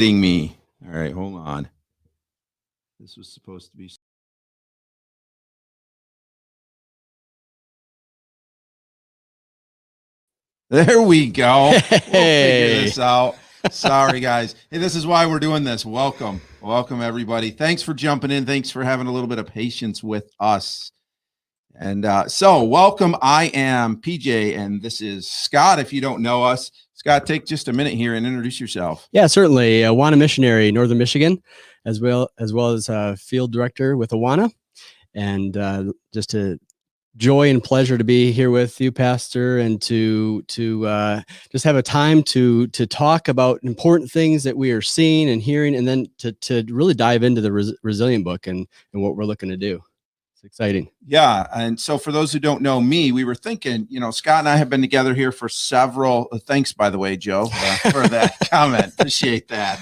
Me. All right, hold on. This was supposed to be. There we go. We'll figure this out. Sorry, guys. Hey, this is why we're doing this. Welcome, everybody. Thanks for jumping in. Thanks for having a little bit of patience with us. And so welcome. I am PJ, and this is Scott. If you don't know us, Scott, take just a minute here and introduce yourself. Yeah, certainly. Awana missionary, Northern Michigan, as well as field director with Awana, and just a joy and pleasure to be here with you, Pastor, and to just have a time to talk about important things that we are seeing and hearing, and then to really dive into the Resilient book and what we're looking to do. It's exciting. Yeah. And so for those who don't know me, we were thinking, Scott and I have been together here for several, thanks, by the way, Joe, for that comment. Appreciate that.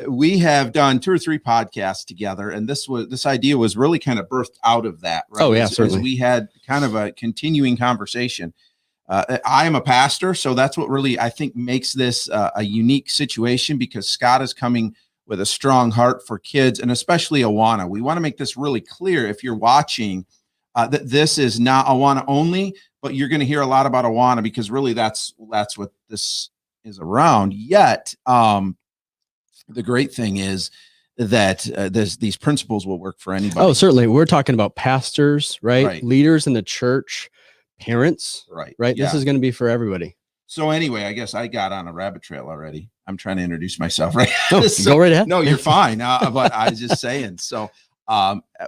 We have done 2 or 3 podcasts together, and this idea was really kind of birthed out of that. Right? Oh yeah, certainly. As we had kind of a continuing conversation. I am a pastor, so that's what really, I think, makes this a unique situation, because Scott is coming with a strong heart for kids, and especially Awana. We want to make this really clear, if you're watching, that this is not Awana only, but you're going to hear a lot about Awana, because really that's what this is around. Yet, the great thing is that these principles will work for anybody. Oh, certainly. We're talking about pastors, right? Leaders in the church, parents, right? Yeah. This is going to be for everybody. So anyway, I guess I got on a rabbit trail already. I'm trying to introduce myself, right? Oh, so, go right ahead. No, you're fine. But I was just saying. So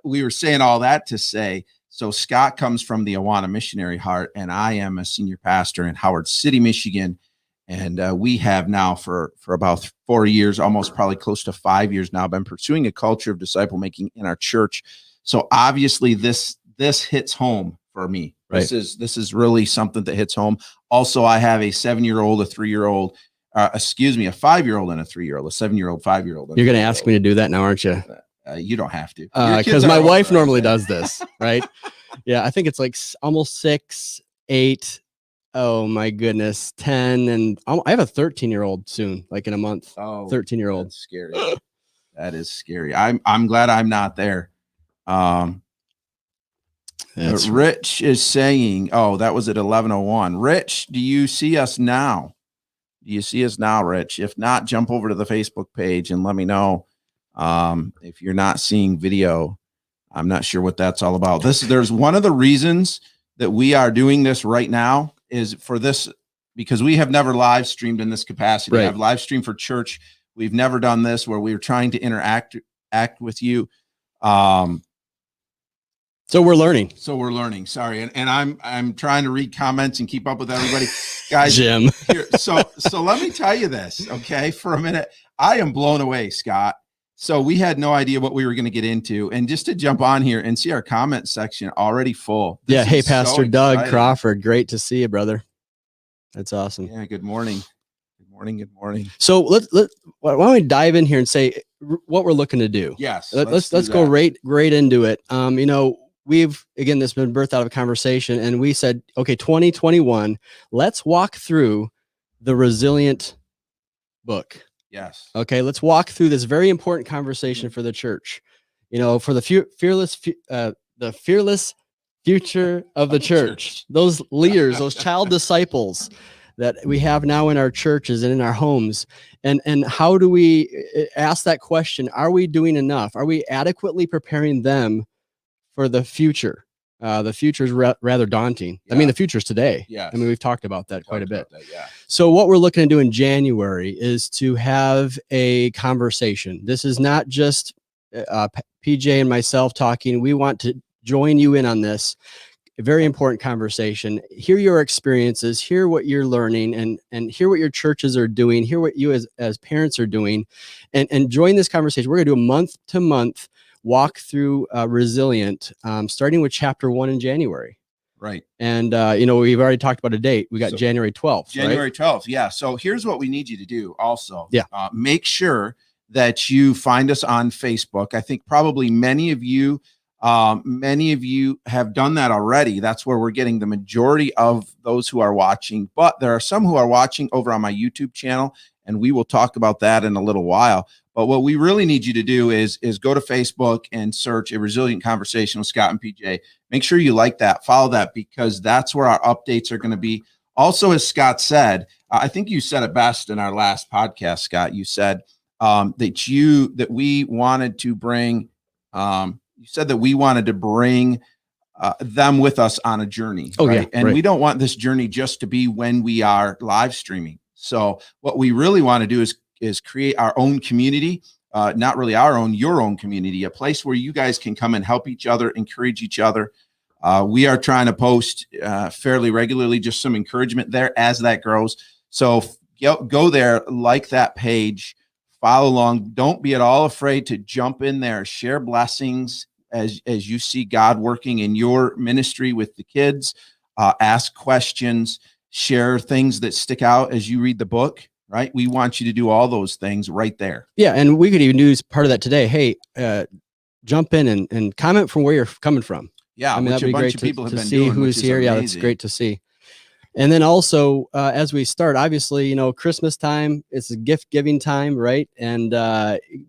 we were saying all that to say, so Scott comes from the Awana missionary heart, and I am a senior pastor in Howard City, Michigan. And we have now for about 4 years, almost probably close to 5 years now, been pursuing a culture of disciple making in our church. So obviously this hits home for me. Right. This is really something that hits home. Also, I have a 7-year-old, a 3-year-old, a 5-year-old, and a 3-year-old, a 7-year-old, 5-year-old. You're going to ask me to do that now, aren't you? You don't have to, because my wife normally does this, right? Yeah, I think it's like almost 6, 8. Oh my goodness, 10, and I have a 13-year-old soon, like in a month. Oh, 13-year-old. That's scary. That is scary. I'm glad I'm not there. Rich is saying, oh, that was at 11:01. Rich, do you see us now? Do you see us now, Rich? If not, jump over to the Facebook page and let me know. If you're not seeing video, I'm not sure what that's all about. There's one of the reasons that we are doing this right now is for this, because we have never live streamed in this capacity. Right. I've live streamed for church. We've never done this where we were trying to act with you. So we're learning. Sorry. And I'm trying to read comments and keep up with everybody. Guys, Jim. So let me tell you this, okay, for a minute. I am blown away, Scott. So we had no idea what we were going to get into. And just to jump on here and see our comment section already full. Yeah. Hey, Pastor Doug Crawford. Great to see you, brother. That's awesome. Yeah. Good morning. Good morning. So why don't we dive in here and say what we're looking to do? Yes. Let's go right into it. Again, this has been birthed out of a conversation, and we said, okay, 2021, let's walk through the Resilient book. Yes. Okay, let's walk through this very important conversation for the church. For the fearless future of the church. Those leaders, those child disciples that we have now in our churches and in our homes. And how do we ask that question? Are we doing enough? Are we adequately preparing them for the future? The future is rather daunting. Yeah. I mean, the future is today. Yeah. I mean, we've talked about that quite a bit. So what we're looking to do in January is to have a conversation. This is not just PJ and myself talking. We want to join you in on this. A very important conversation. Hear your experiences, hear what you're learning, and hear what your churches are doing, hear what you as parents are doing, and join this conversation. We're going to do a month-to-month walk through Resilient, starting with chapter 1 in January. Right. And, we've already talked about a date. We got January 12th. January 12th. Yeah. So here's what we need you to do also. Yeah. Make sure that you find us on Facebook. I think probably many of you have done that already. That's where we're getting the majority of those who are watching. But there are some who are watching over on my YouTube channel, and we will talk about that in a little while. But what we really need you to do is go to Facebook and search A Resilient Conversation with Scott and PJ. Make sure you like that, follow that, because that's where our updates are going to be. Also, as Scott said, I think you said it best in our last podcast, Scott. You said that we wanted to bring, you said that we wanted to bring them with us on a journey. Oh, right? yeah. And right. we don't want this journey just to be when we are live streaming. So what we really want to do is create our own community, not really our own, your own community, a place where you guys can come and help each other, encourage each other. We are trying to post fairly regularly, just some encouragement there as that grows. So go there, like that page, follow along. Don't be at all afraid to jump in there, share blessings as you see God working in your ministry with the kids, ask questions, share things that stick out as you read the book. Right. We want you to do all those things right there. Yeah. And we could even use part of that today. Hey, jump in and comment from where you're coming from. Yeah. I mean, that'd be great to see who's here. Yeah, that's great to see. And then also, as we start, obviously, Christmas time, it's a gift giving time, right? And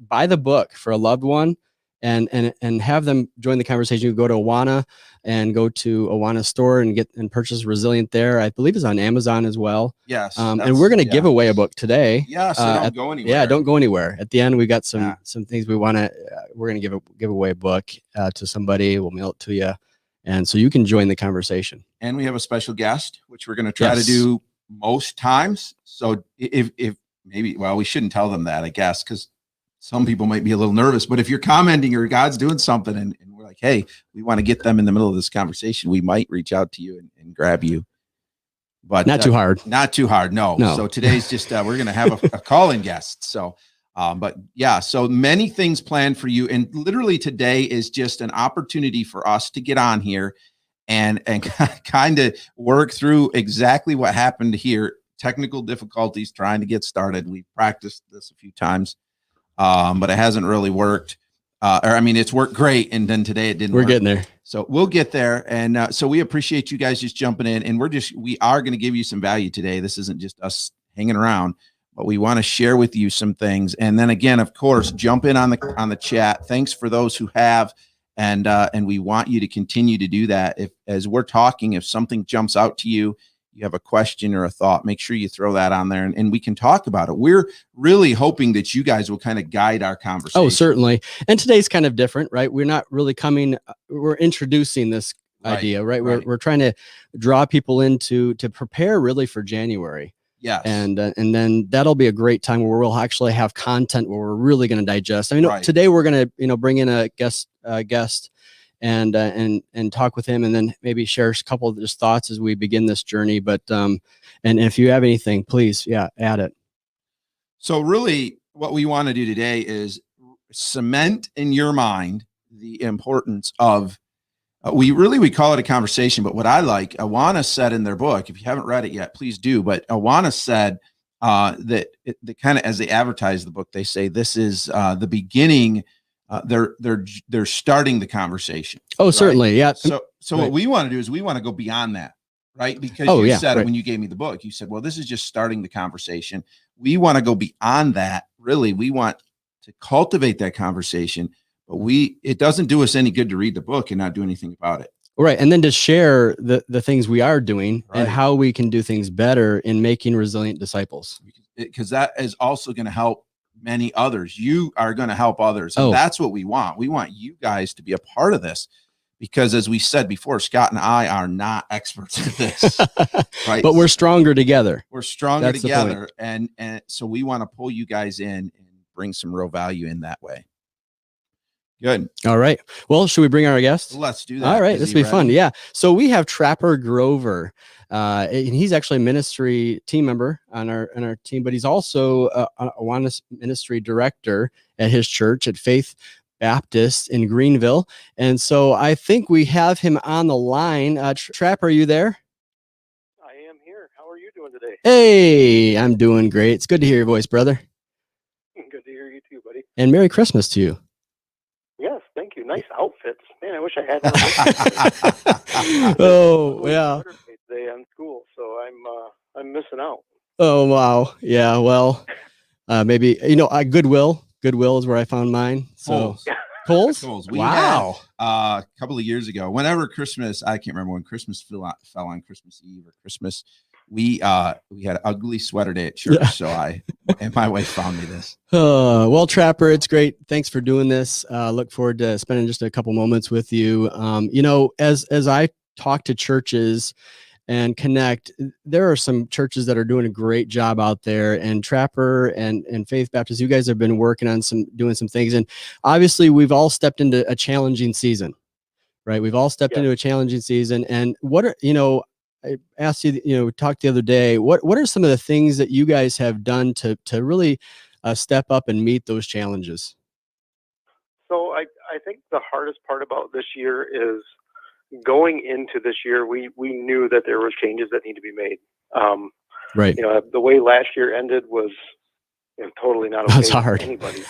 buy the book for a loved one and have them join the conversation. You go to Awana and go to Awana store and purchase Resilient there. I believe it's on Amazon as well. Yes. And we're going to give away a book today. Yeah. So don't go anywhere. Yeah, don't go anywhere. At the end, we got some things we want to, we're going to give away a book to somebody. We'll mail it to you. And so you can join the conversation. And we have a special guest, which we're going to try to do most times. So if maybe, well, we shouldn't tell them that, I guess, because some people might be a little nervous. But if you're commenting or God's doing something and we're like, hey, we want to get them in the middle of this conversation, we might reach out to you and grab you. But not too hard. Not too hard. No. So today's just, we're going to have a call-in guest. So, but yeah, so many things planned for you. And literally today is just an opportunity for us to get on here and kind of work through exactly what happened here. Technical difficulties trying to get started. We've practiced this a few times, but it hasn't really worked. It's worked great. And then today it didn't work. We're getting there. So we'll get there. And so we appreciate you guys just jumping in, and we are going to give you some value today. This isn't just us hanging around, but we want to share with you some things. And then again, of course, jump in on the chat. Thanks for those who have, and we want you to continue to do that. As we're talking, if something jumps out to you, you have a question or a thought, make sure you throw that on there and we can talk about it. We're really hoping that you guys will kind of guide our conversation. Oh, certainly. And today's kind of different, right? We're not really we're introducing this idea, right? We're trying to draw people into to prepare really for January. Yes. And then that'll be a great time where we'll actually have content where we're really going to digest. Today we're going to bring in a guest and talk with him, and then maybe share a couple of his thoughts as we begin this journey. But and if you have anything, please, add it. So really what we want to do today is cement in your mind the importance of, we call it a conversation, but what I like, Awana said in their book, if you haven't read it yet, please do. But Awana said that kind of, as they advertise the book, they say this is the beginning. They're starting the conversation. Oh, right? Certainly. Yeah. So what we want to do is we want to go beyond that, right? Because you said it when you gave me the book, you said, well, this is just starting the conversation. We want to go beyond that. Really, we want to cultivate that conversation, but it doesn't do us any good to read the book and not do anything about it. Right. And then to share the things we are doing and how we can do things better in making resilient disciples. Because that is also going to help many others. You are going to help others. And that's what we want. We want you guys to be a part of this, because as we said before, Scott and I are not experts at this, right? But we're stronger together. We're stronger together. And so we want to pull you guys in and bring some real value in that way. Good. All right. Well, should we bring our guest? Let's do that. All right. This will be fun. Yeah. So we have Trapper Grover. And he's actually a ministry team member on our team, but he's also a Awana ministry director at his church at Faith Baptist in Greenville. And so I think we have him on the line. Trapper, are you there? I am here. How are you doing today? Hey, I'm doing great. It's good to hear your voice, brother. Good to hear you too, buddy. And Merry Christmas to you. Yes, thank you. Nice outfits. Man, I wish I had one. Oh, yeah. Today on school, so I'm missing out. Oh, wow. Yeah, well, Maybe, Goodwill is where I found mine. So Kohl's? We Wow. had a couple of years ago, whenever Christmas, I can't remember when Christmas fell on Christmas Eve or Christmas. We had an ugly sweater day at church. Yeah. So my wife found me this. Well, Trapper, it's great. Thanks for doing this. Look forward to spending just a couple moments with you. As I talk to churches and connect, there are some churches that are doing a great job out there, and Trapper and Faith Baptist, you guys have been working on doing some things. And obviously we've all stepped into a challenging season, right? We've all stepped into a challenging season. And I asked you, we talked the other day, what are some of the things that you guys have done to really step up and meet those challenges? So I think the hardest part about this year is going into this year, we knew that there was changes that need to be made. Right. The way last year ended was totally not okay. That's hard. For anybody.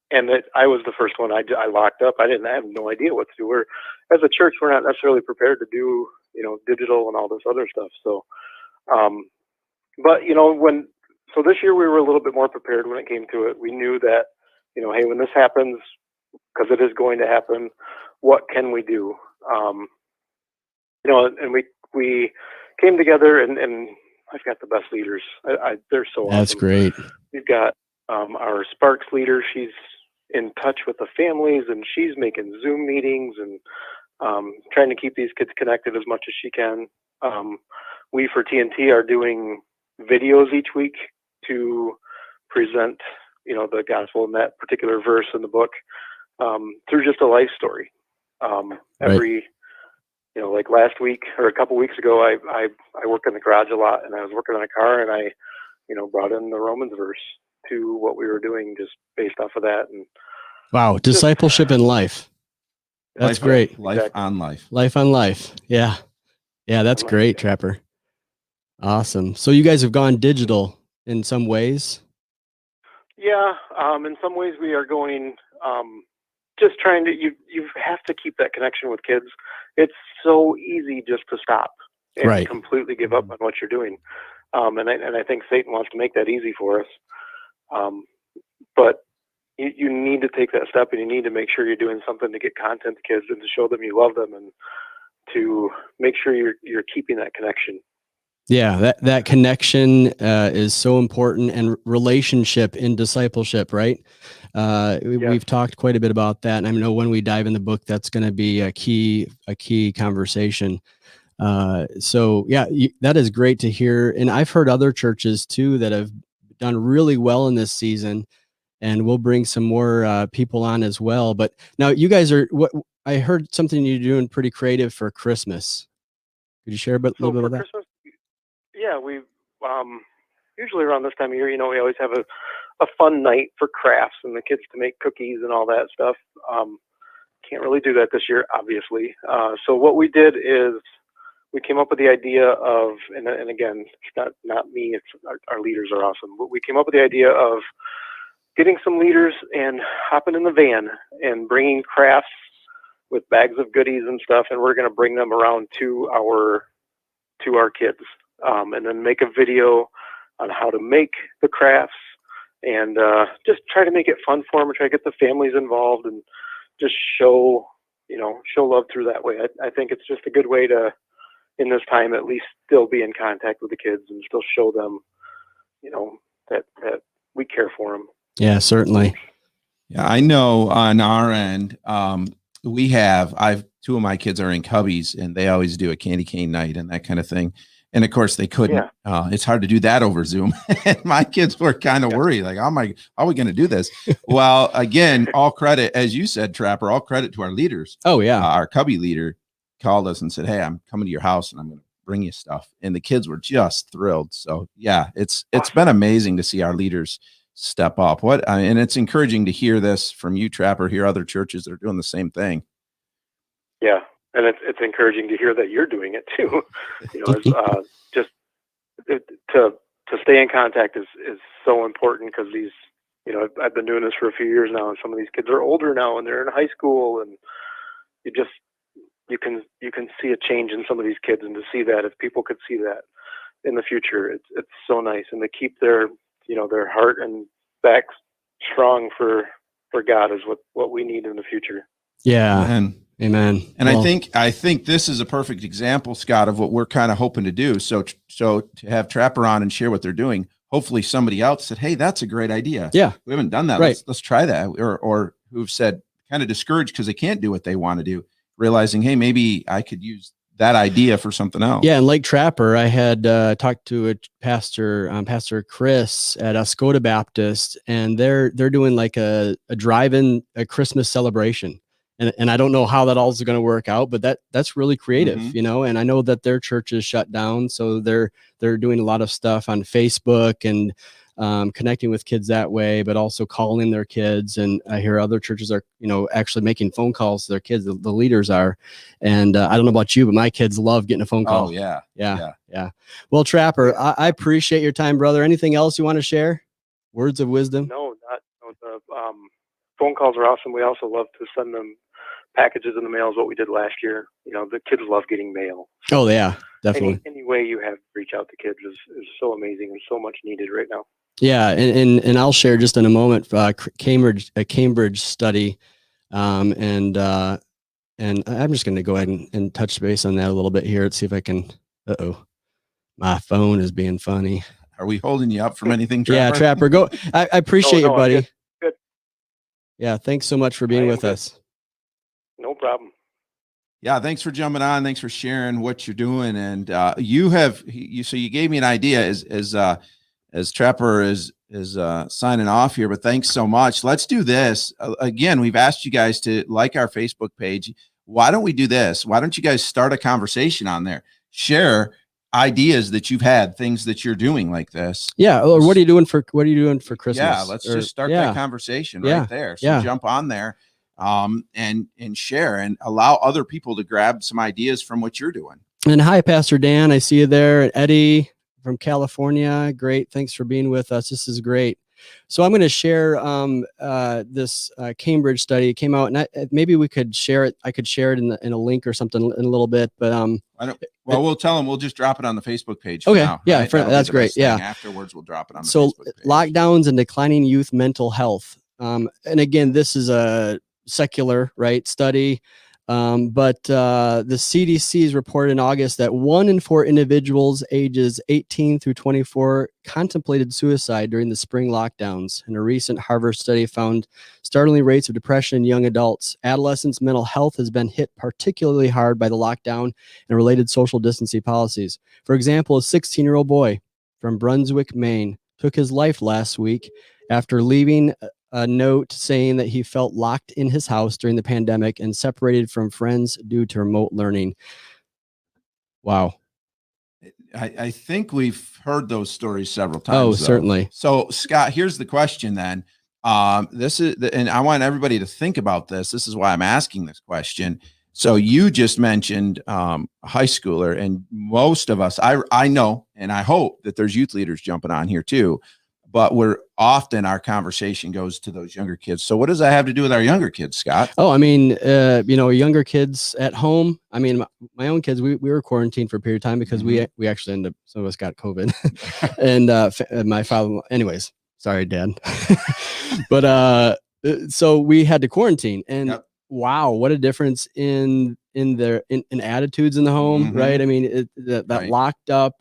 And that I was the first one I locked up. I have no idea what to do. As a church, we're not necessarily prepared to do, digital and all this other stuff. So, so this year we were a little bit more prepared when it came to it. We knew that, hey, when this happens, because it is going to happen, what can we do? And we came together, and I've got the best leaders. They're so awesome. That's great. We've got our Sparks leader. She's in touch with the families, and she's making Zoom meetings and trying to keep these kids connected as much as she can. We for TNT are doing videos each week to present, the gospel in that particular verse in the book through just a life story. Like last week or a couple weeks ago, I work in the garage a lot, and I was working on a car, and I, brought in the Romans verse to what we were doing just based off of that. And wow, discipleship in life. That's great. Life on life. Life on life. Yeah. Yeah, that's great, Trapper. Awesome. So you guys have gone digital in some ways? Yeah. In some ways we are going, just trying to, you have to keep that connection with kids. It's so easy just to stop and completely give up on what you're doing. And I think Satan wants to make that easy for us. But you need to take that step, and you need to make sure you're doing something to get content to kids and to show them you love them, and to make sure you're keeping that connection. Yeah, that connection is so important, and relationship in discipleship, right? We've talked quite a bit about that, and I know when we dive in the book, that's going to be a key conversation. That is great to hear, and I've heard other churches too that have done really well in this season, and we'll bring some more people on as well. But now you guys I heard something you're doing pretty creative for Christmas. Could you share a little bit about that? Christmas, yeah, we usually around this time of year, we always have a fun night for crafts and the kids to make cookies and all that stuff. Can't really do that this year, obviously. So what we did is we came up with the idea of, and again, it's not me, it's our leaders are awesome, but we came up with the idea of getting some leaders and hopping in the van and bringing crafts with bags of goodies and stuff, and we're going to bring them around to our kids, and then make a video on how to make the crafts, and just try to make it fun for them, and try to get the families involved, and just show love through that way. I think it's just a good way to, in this time, at least still be in contact with the kids and still show them, that we care for them. Yeah, certainly. Yeah, I know on our end, two of my kids are in Cubbies, and they always do a candy cane night and that kind of thing. And of course they couldn't, it's hard to do that over Zoom. And my kids were kind of worried, like, how are we going to do this? Well, again, all credit, as you said, Trapper, all credit to our leaders. Oh yeah. Our Cubby leader called us and said, hey, I'm coming to your house and I'm going to bring you stuff. And the kids were just thrilled. So yeah, it's been amazing to see our leaders step up. And it's encouraging to hear this from you, Trapper, hear other churches that are doing the same thing. Yeah. And it's encouraging to hear that you're doing it too. Just to stay in contact is so important, because these, I've been doing this for a few years now, and some of these kids are older now and they're in high school, and you can see a change in some of these kids, and to see that, if people could see that in the future, it's so nice. And to keep their their heart and back strong for God is what we need in the future. Yeah. Amen. And well, I think this is a perfect example, Scott, of what we're kind of hoping to do. So to have Trapper on and share what they're doing, hopefully somebody else said, hey, that's a great idea. Yeah. We haven't done that. Right. Let's try that. Or who've said kind of discouraged because they can't do what they want to do, realizing, hey, maybe I could use that idea for something else. Yeah. And like Trapper, I had talked to a Pastor Chris at Escoda Baptist, and they're doing like a drive-in, a Christmas celebration. And I don't know how that all is going to work out, but that's really creative, and I know that their church is shut down. So they're doing a lot of stuff on Facebook and connecting with kids that way, but also calling their kids. And I hear other churches are, actually making phone calls to their kids. The leaders are. And I don't know about you, but my kids love getting a phone call. Oh, yeah. Yeah. Well, Trapper, I appreciate your time, brother. Anything else you want to share? Words of wisdom? No, the phone calls are awesome. We also love to send them packages in the mail is what we did last year. The kids love getting mail. So oh yeah, definitely. Any way you have to reach out to kids is so amazing and so much needed right now. Yeah. And I'll share just in a moment, a Cambridge study. And I'm just going to go ahead and touch base on that a little bit here. Let's see if I can, my phone is being funny. Are we holding you up from anything, Trapper? Yeah, Trapper, go. I appreciate you, buddy. Good. Yeah. Thanks so much for being with us. No problem. Yeah, thanks for jumping on. Thanks for sharing what you're doing. And so you gave me an idea as Trapper is signing off here, but thanks so much. Let's do this. Again, we've asked you guys to like our Facebook page. Why don't we do this? Why don't you guys start a conversation on there? Share ideas that you've had, things that you're doing like this. Yeah. Or what are you doing for Christmas? Yeah, let's just start that conversation right there. So jump on there. And share and allow other people to grab some ideas from what you're doing. And hi, Pastor Dan. I see you there. And Eddie from California. Great. Thanks for being with us. This is great. So I'm going to share this Cambridge study. It came out, and maybe we could share it. I could share it in a link or something in a little bit. But we'll tell them we'll just drop it on the Facebook page. Okay. Now, yeah. Right? That's great. Yeah. Afterwards, we'll drop it on the Facebook page. Lockdowns and declining youth mental health. And again, this is a secular study. But the CDC's reported in August that 1 in 4 individuals ages 18 through 24 contemplated suicide during the spring lockdowns. And a recent Harvard study found startling rates of depression in young adults. Adolescents' mental health has been hit particularly hard by the lockdown and related social distancing policies. For example, a 16-year-old boy from Brunswick, Maine, took his life last week after leaving a note saying that he felt locked in his house during the pandemic and separated from friends due to remote learning. Wow. I think we've heard those stories several times. Oh, certainly. So, Scott, here's the question then. And I want everybody to think about this. This is why I'm asking this question. So you just mentioned a high schooler, and most of us, I know, and I hope that there's youth leaders jumping on here too, but our conversation goes to those younger kids. So what does that have to do with our younger kids, Scott? Oh, I mean, younger kids at home. I mean, my own kids, we were quarantined for a period of time because we actually ended up, some of us got COVID and my father, anyways, sorry, Dad. But so we had to quarantine, and wow, what a difference in attitudes in the home, right? I mean, that locked up,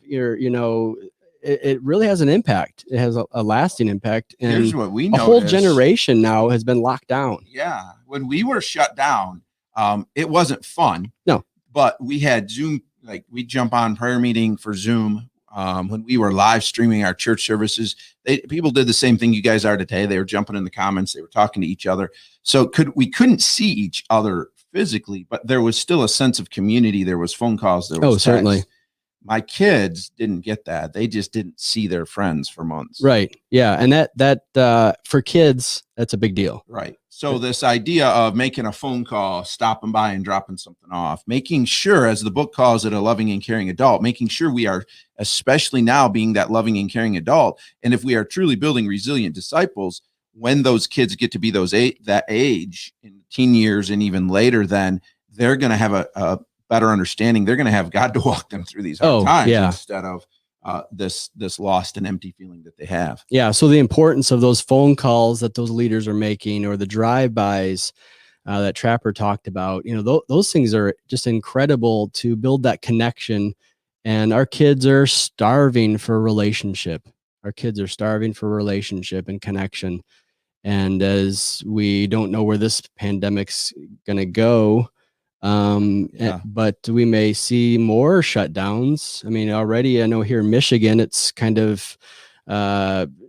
it really has an impact. It has a lasting impact. And here's what we know: a whole generation now has been locked down. Yeah, when we were shut down, it wasn't fun. No, but we had Zoom. Like we jump on prayer meeting for Zoom. When we were live streaming our church services, people did the same thing you guys are today. They were jumping in the comments. They were talking to each other. So we couldn't see each other physically, but there was still a sense of community. There was phone calls. There was text. Certainly. My kids didn't get that. They just didn't see their friends for months. Right. Yeah. And that for kids, that's a big deal. Right. So this idea of making a phone call, stopping by and dropping something off, making sure, as the book calls it, a loving and caring adult, making sure we are, especially now, being that loving and caring adult. And if we are truly building resilient disciples, when those kids get to be that age in teen years and even later, then they're going to have a better understanding. They're going to have God to walk them through these hard times instead of this lost and empty feeling that they have. Yeah. So the importance of those phone calls that those leaders are making, or the drive-bys that Trapper talked about, those things are just incredible to build that connection. And our kids are starving for relationship. Our kids are starving for relationship and connection. And as we don't know where this pandemic's going to go, but we may see more shutdowns. I mean, already I know here in Michigan, it's kind of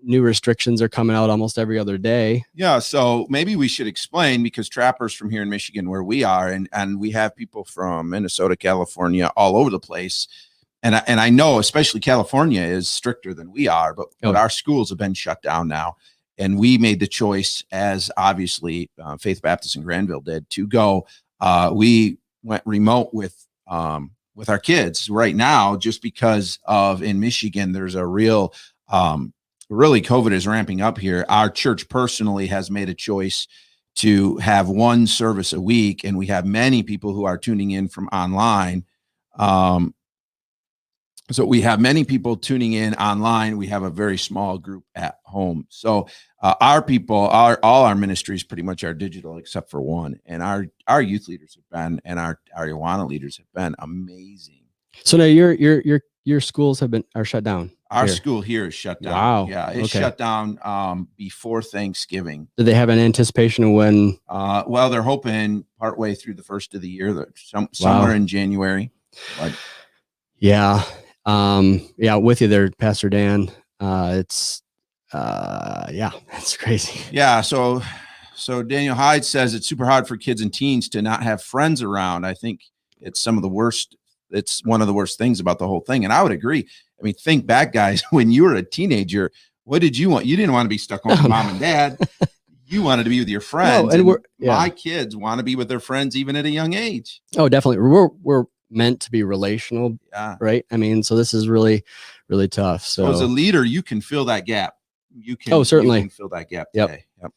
new restrictions are coming out almost every other day. Yeah. So maybe we should explain, because Trapper's from here in Michigan where we are, and we have people from Minnesota, California, all over the place. And I know especially California is stricter than we are, but our schools have been shut down now. And we made the choice, as obviously Faith Baptist in Granville did, to go. We went remote with our kids right now, just because in Michigan, there's a real, really COVID is ramping up here. Our church personally has made a choice to have one service a week, and we have many people who are tuning in from online. So we have many people tuning in online. We have a very small group at home. So our people, all our ministries pretty much are digital except for one. And our youth leaders have been, and our Awana leaders have been amazing. So now your schools are shut down. Our school here is shut down. Wow. Yeah, it's shut down before Thanksgiving. Do they have an anticipation of when? Well, they're hoping partway through the first of the year, somewhere in January. But yeah. With you there, Pastor Dan. It's crazy. Yeah. So Daniel Hyde says it's super hard for kids and teens to not have friends around. I think it's one of the worst things about the whole thing. And I would agree. I mean, think back, guys, when you were a teenager, what did you want? You didn't want to be stuck home with mom and dad. You wanted to be with your friends. No, and my kids want to be with their friends even at a young age. Oh, definitely. We're meant to be relational, right? I mean, so this is really, really tough. So as a leader, you can fill that gap. Certainly you can fill that gap today. Yep.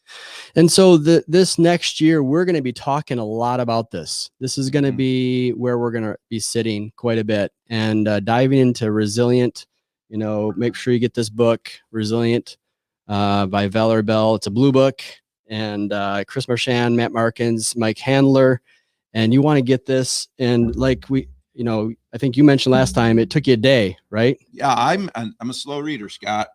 And so this next year, we're going to be talking a lot about this. This is going to be where we're going to be sitting quite a bit and diving into Resilient. Make sure you get this book, Resilient, by Valerie Bell. It's a blue book, and Chris Marchand, Matt Markins, Mike Handler. And you want to get this. And like I think you mentioned last time, it took you a day, right? Yeah, I'm a slow reader, Scott.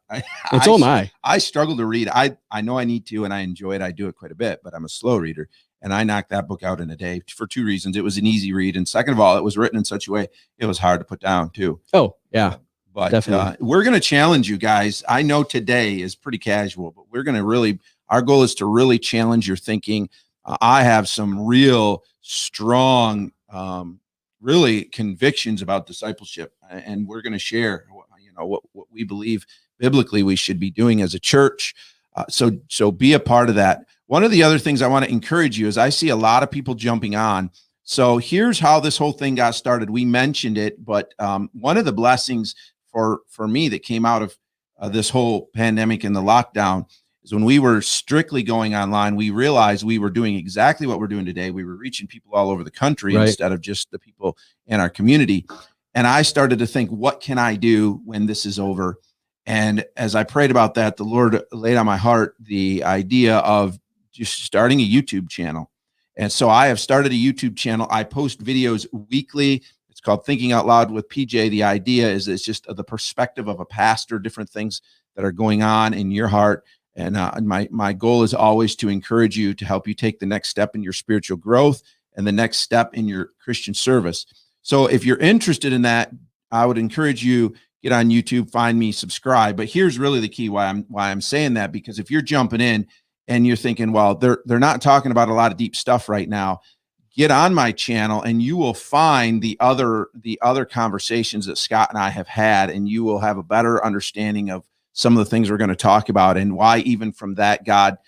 So am I. I struggle to read. I know I need to, and I enjoy it. I do it quite a bit, but I'm a slow reader. And I knocked that book out in a day for two reasons. It was an easy read. And second of all, it was written in such a way, it was hard to put down too. Oh, yeah. But definitely. We're going to challenge you guys. I know today is pretty casual, but we're going to our goal is to really challenge your thinking. I have some real strong, really convictions about discipleship, and we're going to share, what we believe biblically we should be doing as a church. So be a part of that. One of the other things I want to encourage you is I see a lot of people jumping on. So here's how this whole thing got started. We mentioned it, but one of the blessings for me that came out of this whole pandemic and the lockdown is when we were strictly going online, we realized we were doing exactly what we're doing today. We were reaching people all over the country instead of just the people in our community. And I started to think, what can I do when this is over? And as I prayed about that, the Lord laid on my heart the idea of just starting a YouTube channel. And so I have started a YouTube channel. I post videos weekly. It's called Thinking Out Loud with PJ. The idea is it's just the perspective of a pastor, different things that are going on in your heart. And my goal is always to encourage you, to help you take the next step in your spiritual growth and the next step in your Christian service. So if you're interested in that, I would encourage you, get on YouTube, find me, subscribe. But here's really the key why I'm saying that, because if you're jumping in and you're thinking, well, they're not talking about a lot of deep stuff right now, get on my channel and you will find the other conversations that Scott and I have had, and you will have a better understanding of some of the things we're going to talk about, and why even from that God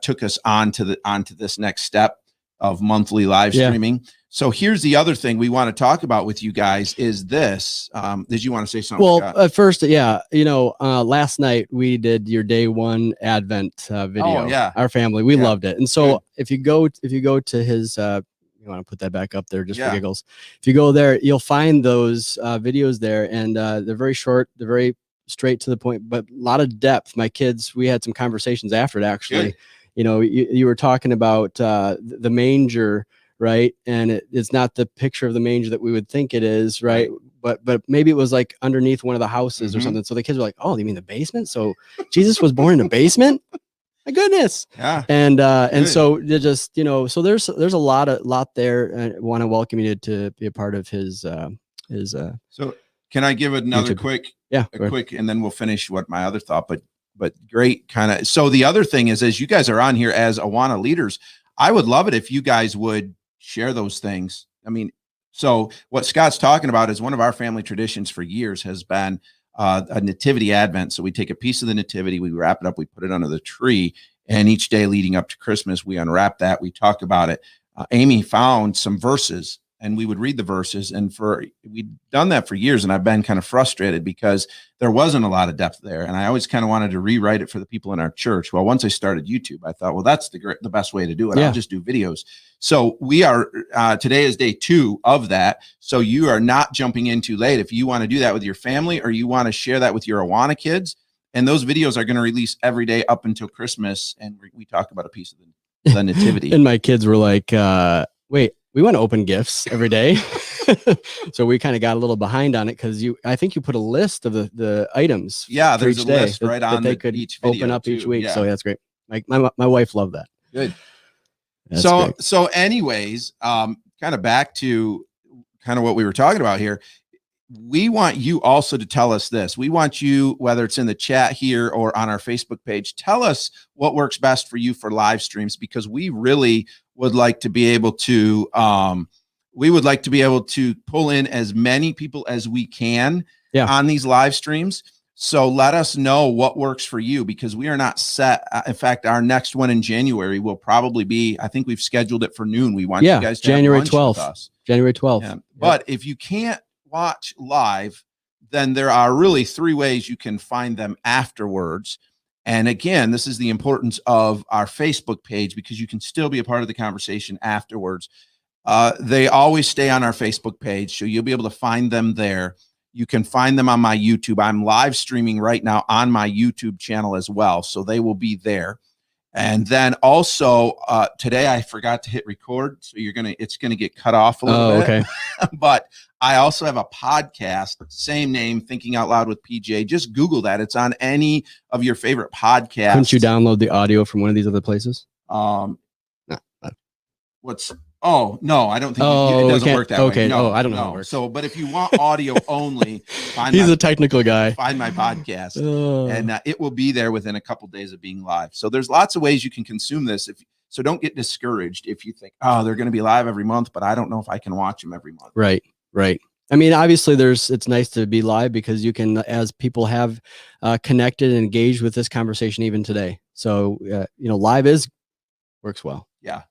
took us onto this next step of monthly live streaming. So here's the other thing we want to talk about with you guys is this. Did you want to say something? Well, Scott? at first, last night we did your day one Advent video. Oh, yeah. Our family, we loved it. And so if you go to his You want to put that back up there just Yeah. for giggles. If you go there, you'll find those videos there, and they're very short. They're very straight to the point, but a lot of depth. My kids, we had some conversations after it, actually. Good. You know, you were talking about the manger, right? And it's not the picture of the manger that we would think it is, right? But maybe it was like underneath one of the houses or something. So the kids were like, "Oh, you mean the basement? So Jesus was born in a basement? My goodness!" Yeah. And so they just, you know, so there's a lot there. I want to welcome you to be a part of his. So can I give another YouTube. quick? Yeah, quick, and then we'll finish what my other thought. But great kind of. So the other thing is, as you guys are on here as Awana leaders, I would love it if you guys would share those things. I mean, so what Scott's talking about is one of our family traditions for years has been a nativity advent. So we take a piece of the nativity, we wrap it up, we put it under the tree, and each day leading up to Christmas, we unwrap that, we talk about it. Amy found some verses, and we would read the verses, and we'd done that for years, and I've been kind of frustrated because there wasn't a lot of depth there, and I always kind of wanted to rewrite it for the people in our church. Well, once I started YouTube, I thought, well, that's the best way to do it. I'll just do videos. So we are today is day 2 of that. So you are not jumping in too late. If you want to do that with your family, or you want to share that with your Awana kids, and those videos are going to release every day up until Christmas, and we talk about a piece of the nativity. And my kids were like, "Wait, we want to open gifts every day." So we kind of got a little behind on it because I think you put a list of the items. Yeah, for there's each a day list right on that they could each video open up each too. week. Yeah. So that's great. Like my wife loved that. Good. That's great. So anyways, kind of back to kind of what we were talking about here. We want you also to tell us this. We want you, whether it's in the chat here or on our Facebook page, tell us what works best for you for live streams, because we really would like to be able to pull in as many people as we can on these live streams. So let us know what works for you, because we are not set. In fact, our next one in January will probably be, I think we've scheduled it for noon. We want you guys to January have lunch 12th. with us. January 12th. Yeah. But if you can't watch live, then there are really 3 ways you can find them afterwards. And again, this is the importance of our Facebook page, because you can still be a part of the conversation afterwards. They always stay on our Facebook page, so you'll be able to find them there. You can find them on my YouTube. I'm live streaming right now on my YouTube channel as well, so they will be there. And then also today I forgot to hit record, so it's gonna get cut off a little bit. Okay. But I also have a podcast, same name, Thinking Out Loud with PJ. Just Google that. It's on any of your favorite podcasts. Couldn't you download the audio from one of these other places? Oh, no, I don't think it doesn't work that way. No, I don't know how it works. So, but if you want audio only, he's a technical guy. Find my podcast, and it will be there within a couple days of being live. So there's lots of ways you can consume this. So don't get discouraged if you think, oh, they're going to be live every month, but I don't know if I can watch them every month. Right. I mean, obviously it's nice to be live, because you can, as people have connected and engaged with this conversation even today. So, live works well. Yeah.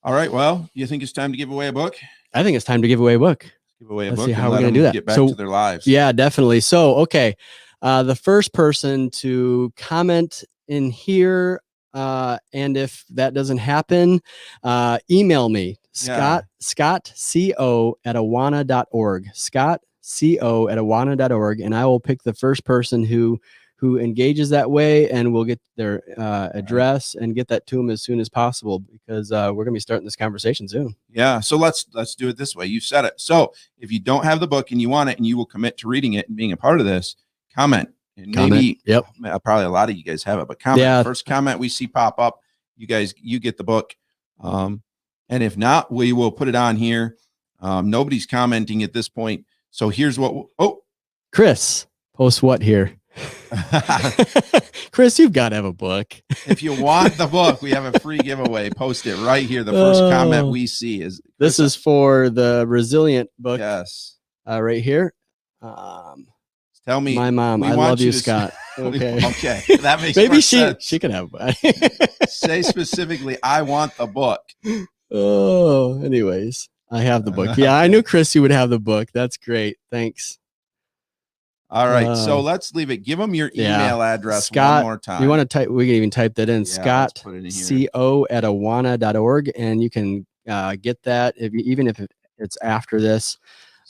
All right. Well, you think it's time to give away a book? I think it's time to give away a book. Let's see how we're going to do that. Get back to their lives. Yeah, definitely. So, okay. The first person to comment in here, and if that doesn't happen, email me, scottco@awana.org, scottco@awana.org, and I will pick the first person who engages that way, and we'll get their address and get that to them as soon as possible, because we're going to be starting this conversation soon. Yeah. So let's do it this way. You said it. So if you don't have the book and you want it and you will commit to reading it and being a part of this, comment. And maybe probably a lot of you guys have it, but comment. Yeah. First comment we see pop up, you get the book. And if not, we will put it on here. Nobody's commenting at this point. So here's what, Chris, post what here? Chris, you've got to have a book. If you want the book, we have a free giveaway. Post it right here. The first comment we see is this is for the Resilient book. Yes. Right here. Tell me, my mom. I love you, Scott. Okay. Okay. That makes maybe sense. she can have one. Say specifically, I want the book. Oh, anyways, I have the book. Yeah, I knew Chris, you would have the book. That's great. Thanks. All right, so let's leave it. Give them your email address, Scott, one more time. You want to type? We can even type that in. Scott, co@awana.org, and you can get that. Even if it's after this,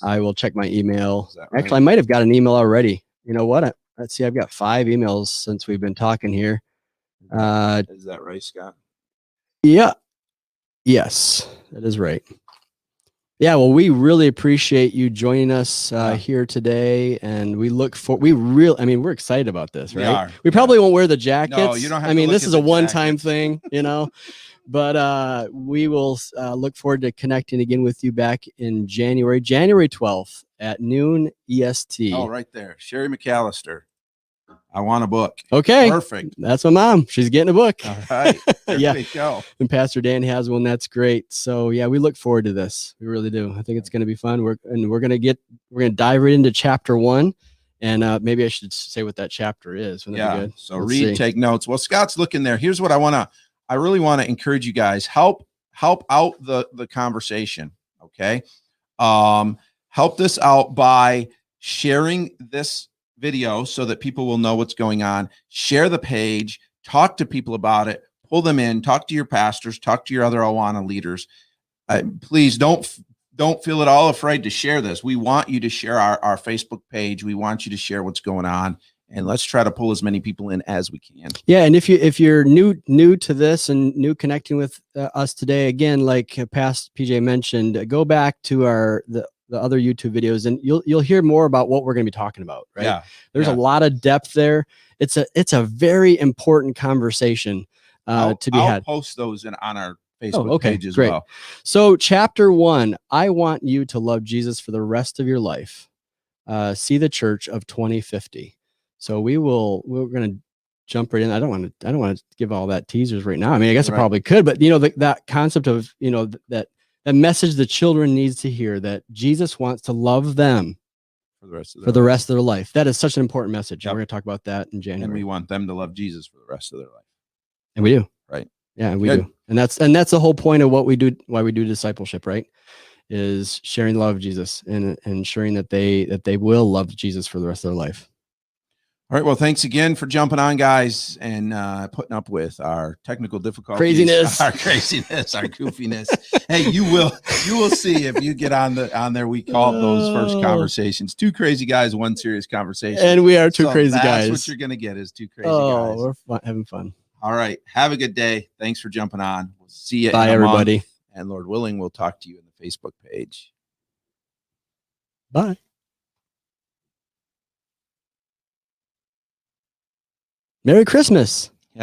I will check my email. Right? Actually, I might have got an email already. You know what? Let's see. I've got 5 emails since we've been talking here. Is that right, Scott? Yeah. Yes, that is right. Yeah, well, we really appreciate you joining us here today, and we're excited about this, right? We probably won't wear the jackets. No, you don't have this is a one-time thing, but we will look forward to connecting again with you back in January 12th at noon EST. Oh, right there. Sherry McAllister. I want a book. Okay. Perfect. That's my mom. She's getting a book. All right. Yeah. We go. And Pastor Dan has one. That's great. So yeah, we look forward to this. We really do. I think it's going to be fun. We're going to dive right into chapter 1. And maybe I should say what that chapter is. Wouldn't that be good? So take notes. Well, Scott's looking there. Here's what I really want to encourage you guys. Help out the conversation. Okay. Help this out by sharing this video so that people will know what's going on. Share the page, talk to people about it, pull them in, talk to your pastors, talk to your other Awana leaders. Please don't feel at all afraid to share this. We want you to share our Facebook page. We want you to share what's going on, and let's try to pull as many people in as we can. Yeah. And if you're new to this and new connecting with us today, again, like past PJ mentioned, go back to the other YouTube videos, and you'll hear more about what we're going to be talking about, right? Yeah. There's a lot of depth there. It's a very important conversation to be had. I'll post those on our Facebook page as well. So chapter 1, I want you to love Jesus for the rest of your life. See the church of 2050. So we're going to jump right in. I don't want to give all that teasers right now. I mean, I guess I probably could, but that concept of, that message the children needs to hear, that Jesus wants to love them for the rest of their life. That is such an important message. Yep. We're going to talk about that in January. And we want them to love Jesus for the rest of their life. And we do. Right. Yeah, we do. And that's the whole point of what we do, why we do discipleship, right? Is sharing the love of Jesus and ensuring that they will love Jesus for the rest of their life. All right. Well, thanks again for jumping on, guys, and putting up with our technical difficulties, our craziness, our goofiness. Hey, you will see if you get on there. We called those first conversations 2 crazy guys, 1 serious conversation, and we are 2 crazy guys. That's what you're gonna get is 2 crazy guys. Oh, we're having fun. All right. Have a good day. Thanks for jumping on. We'll see you. Bye, everybody. Month, and Lord willing, we'll talk to you in the Facebook page. Bye. Merry Christmas.